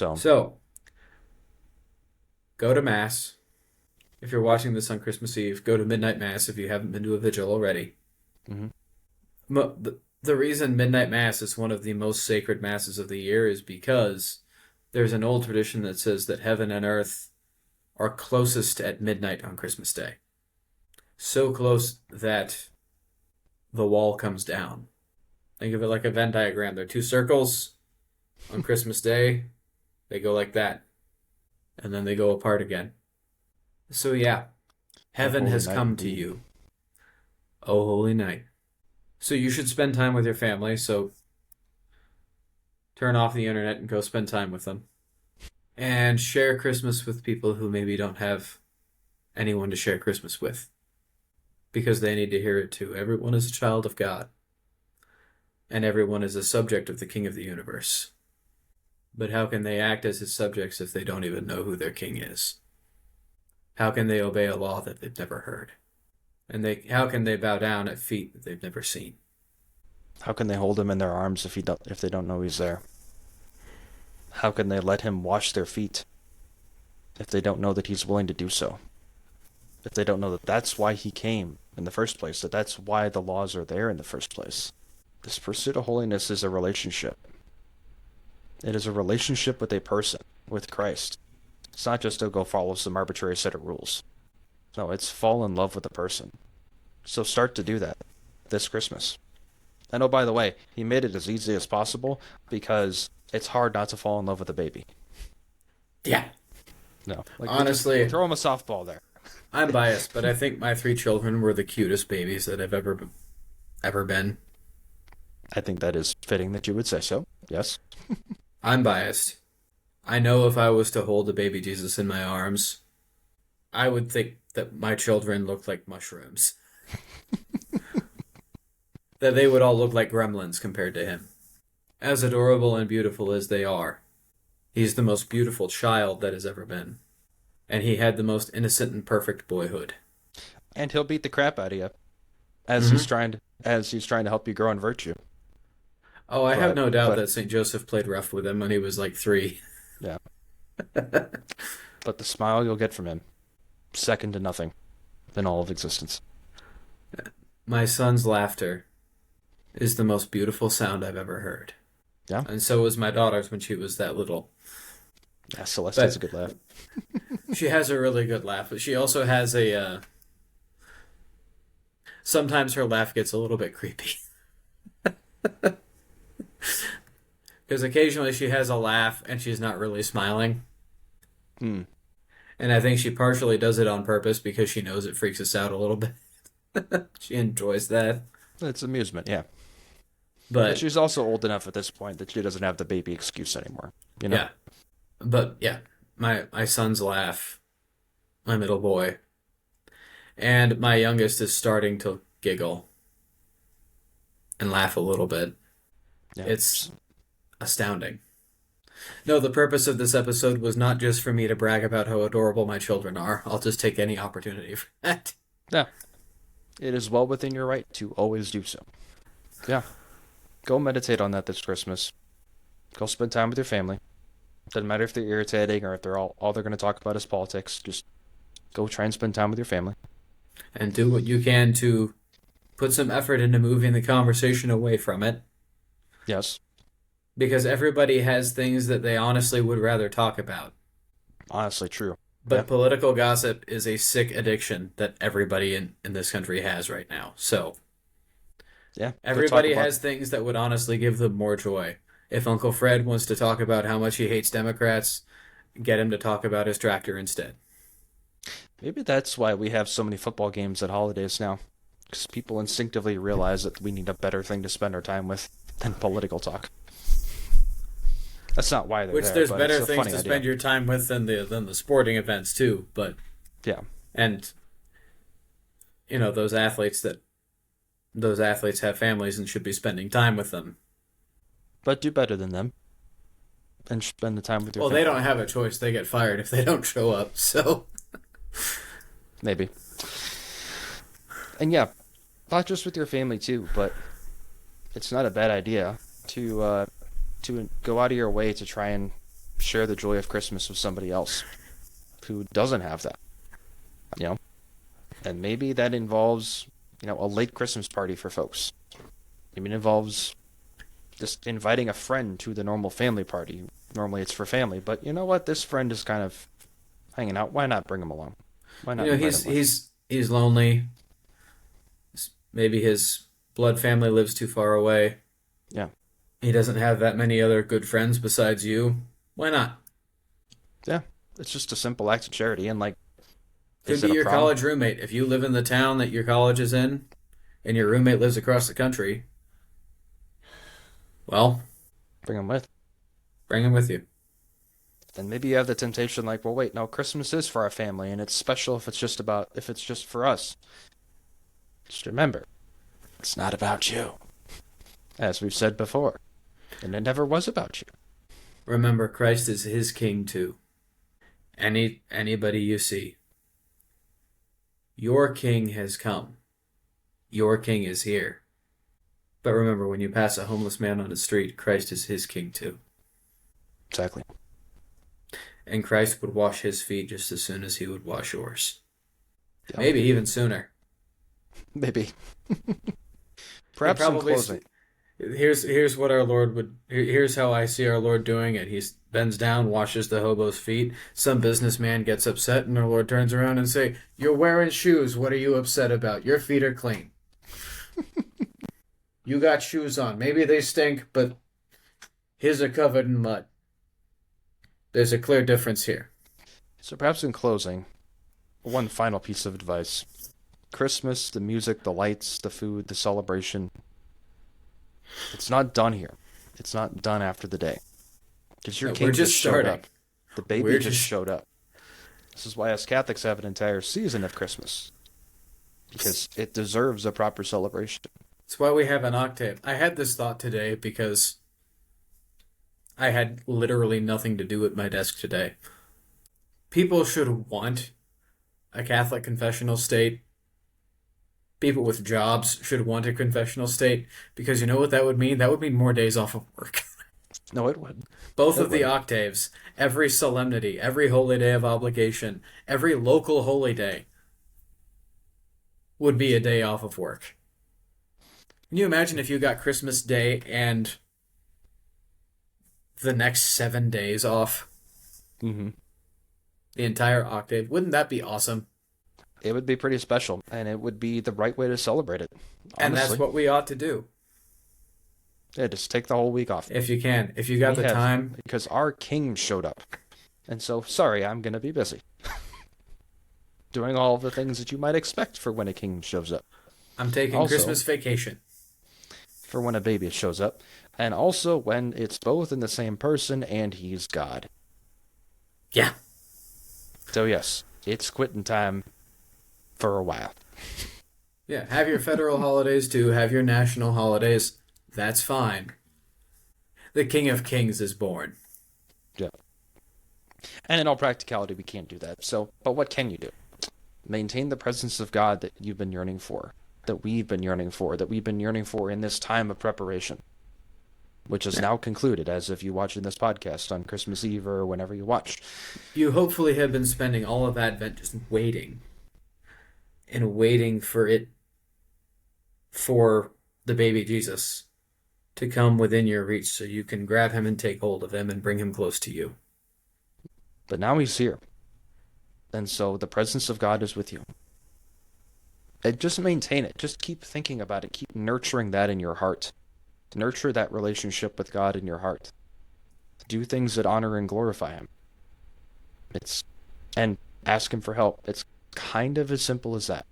So, So, go to Mass. If you're watching this on Christmas Eve, go to Midnight Mass if you haven't been to a vigil already. mhm. The reason Midnight Mass is one of the most sacred Masses of the year is because there's an old tradition that says that heaven and earth are closest at midnight on Christmas Day. So close that the wall comes down. Think of it like a Venn diagram. There are two circles on Christmas Day. They go like that, and then they go apart again. So yeah, Oh, heaven holy has night come to indeed. you. Oh, holy night. So you should spend time with your family. So turn off the internet and go spend time with them. And share Christmas with people who maybe don't have anyone to share Christmas with because they need to hear it too. Everyone is a child of God, and everyone is a subject of the King of the universe. But how can they act as his subjects if they don't even know who their king is? How can they obey a law that they've never heard? And how can they bow down at feet that they've never seen? How can they hold him in their arms if they don't know he's there? How can they let him wash their feet if they don't know that he's willing to do so? If they don't know that that's why he came in the first place, that that's why the laws are there in the first place. This pursuit of holiness is a relationship. It is a relationship with a person, with Christ. It's not just to go follow some arbitrary set of rules. No, it's fall in love with a person. So start to do that this Christmas. And oh, by the way, he made it as easy as possible because it's hard not to fall in love with a baby. Yeah. No, like we'll just Honestly, throw him a softball there. I'm biased, but I think my three children were the cutest babies that I've ever been. I think that is fitting that you would say so. Yes. I'm biased. I know if I was to hold a baby Jesus in my arms, I would think that my children looked like mushrooms. That they would all look like gremlins compared to him. As adorable and beautiful as they are, he's the most beautiful child that has ever been. And he had the most innocent and perfect boyhood. And he'll beat the crap out of you as Hmm he's trying to help you grow in virtue. Oh, I have But no doubt but that St. Joseph played rough with him when he was like 3. yeah. But the smile you'll get from him, second to nothing in all of existence. My son's laughter is the most beautiful sound I've ever heard. Yeah. And so was my daughter's when she was that little. Yeah, Celeste has a But good laugh. she has a really good laugh, but she also has sometimes her laugh gets a little bit creepy. Because occasionally she has a laugh and she's not really smiling. Hmm. And I think she partially does it on purpose because she knows it freaks us out a little bit. She enjoys that. It's amusement, yeah. But But she's also old enough at this point that she doesn't have the baby excuse anymore. You know? yeah. But yeah, my son's laugh, my middle boy, and my youngest is starting to giggle and laugh a little bit. Yeah. It's astounding. No, the purpose of this episode was not just for me to brag about how adorable my children are. I'll just take any opportunity for that. Yeah. It is well within your right to always do so. Yeah. Go meditate on that this Christmas. Go spend time with your family. Doesn't matter if they're irritating or if all they're going to talk about is politics. Just go try and spend time with your family. And do what you can to put some effort into moving the conversation away from it. Yes. Because everybody has things that they honestly would rather talk about. Honestly, true. Yeah. But political gossip is a sick addiction that everybody in this country has right now. So Yeah. Go talk everybody about. has things that would honestly give them more joy. If Uncle Fred wants to talk about how much he hates Democrats, get him to talk about his tractor instead. Maybe that's why we have so many football games at holidays now. Because people instinctively realize that we need a better thing to spend our time with than political talk. That's not why they're Which there, there's but it's better a things funny to idea. spend your time with than the sporting events too. But Yeah. and those athletes have families and should be spending time with them. But do better than them and spend the time with your Well, they family. don't have a choice. They get fired if they don't show up. So Maybe. And yeah, not just with your family too, but it's not a bad idea to go out of your way to try and share the joy of Christmas with somebody else who doesn't have that, you know? And maybe that involves, a late Christmas party for folks. Maybe it involves just inviting a friend to the normal family party. Normally it's for family, but you know what? This friend is kind of hanging out. Why not bring him along? Why not invite him along? He's lonely. Maybe his blood family lives too far away. Yeah. He doesn't have that many other good friends besides you. Why not? Yeah. It's just a simple act of charity, and like, Could is be it a your problem? college roommate. If you live in the town that your college is in, and your roommate lives across the country, well, Bring him with. bring him with you. And maybe you have the temptation, like, well, wait, no, Christmas is for our family, and it's special if if it's just for us. Just remember, it's not about you, as we've said before, and it never was about you. Remember, Christ is his king too. Anybody you see, your king has come. Your king is here. But remember, when you pass a homeless man on the street, Christ is his king too. Exactly. And Christ would wash his feet just as soon as he would wash yours. Yeah. Maybe even sooner. Maybe. He Perhaps in probably closing. here's what our Lord would here's how I see our Lord doing it. He bends down, washes the hobo's feet. Some businessman gets upset, and our Lord turns around and say, "You're wearing shoes. What are you upset about? Your feet are clean. You got shoes on. Maybe they stink, but his are covered in mud. There's a clear difference here." So perhaps in closing, one final piece of advice. Christmas, the music, the lights, the food, the celebration, it's not done here. It's not done after the day. Because your No, king we're just showed starting. up. The baby We're just just showed up. This is why us Catholics have an entire season of Christmas. Because it deserves a proper celebration. That's why we have an octave. I had this thought today because I had literally nothing to do at my desk today. People should want a Catholic confessional state. People with jobs should want a confessional state because you know what that would mean? That would mean more days off of work. No, it would. Both It of the would. octaves, every solemnity, every holy day of obligation, every local holy day would be a day off of work. Can you imagine if you got Christmas Day and the next 7 days off? Mm-hmm. The entire octave. Wouldn't that be awesome? It would be pretty special, and it would be the right way to celebrate it. And that's Honestly. what we ought to do. Yeah, just take the whole week off. If you can. If you got We the have- time. Because our king showed up. And so, sorry, I'm going to be busy. Doing all the things that you might expect for when a king shows up. I'm taking Also- Christmas vacation. For when a baby shows up. And also when it's both in the same person and he's God. Yeah. So yes, it's quitting time for a while. Yeah. Have your federal holidays too. Have your national holidays. That's fine. The King of Kings is born. Yeah. And in all practicality, we can't do that. So, but what can you do? Maintain the presence of God that you've been yearning for, that we've been yearning for, that we've been yearning for in this time of preparation, which is now concluded as if you watching this podcast on Christmas Eve or whenever you watch. You hopefully have been spending all of Advent just waiting. And waiting for the baby Jesus to come within your reach so you can grab him and take hold of him and bring him close to you. But now he's here. And so the presence of God is with you. And just maintain it. Just keep thinking about it. Keep nurturing that in your heart. Nurture that relationship with God in your heart. Do things that honor and glorify him. And ask him for help. It's kind of as simple as that.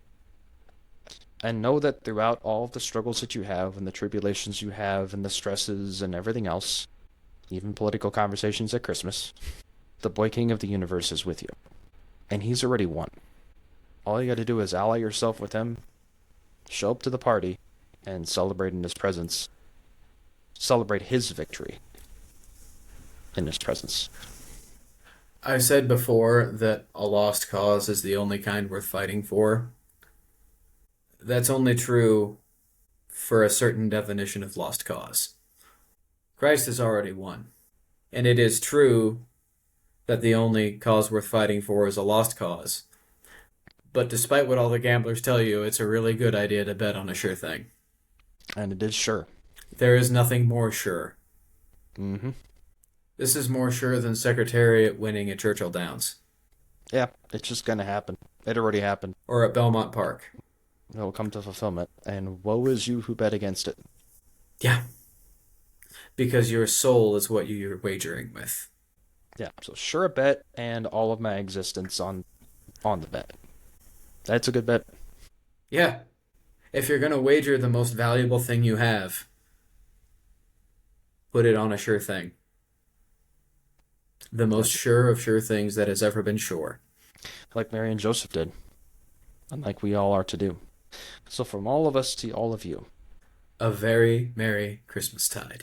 And know that throughout all of the struggles that you have and the tribulations you have and the stresses and everything else, even political conversations at Christmas, the boy king of the universe is with you. And he's already won. All you got to do is ally yourself with him, show up to the party, and celebrate in his presence. Celebrate his victory in his presence. I said before that a lost cause is the only kind worth fighting for. That's only true for a certain definition of lost cause. Christ has already won. And it is true that the only cause worth fighting for is a lost cause. But despite what all the gamblers tell you, it's a really good idea to bet on a sure thing. And it is sure. There is nothing more sure. Mm-hmm. This is more sure than Secretariat winning at Churchill Downs Yeah, it's just gonna happen. It already happened. or at Belmont Park. It will come to fulfillment. And woe is you who bet against it. Yeah, because your soul is what you're wagering with. Yeah, so sure a bet and all of my existence on the bet. That's a good bet. Yeah, if you're going to wager the most valuable thing you have, put it on a sure thing. The most sure of sure things that has ever been sure. Like Mary and Joseph did. And like we all are to do. So from all of us to all of you. A very Merry Christmastide.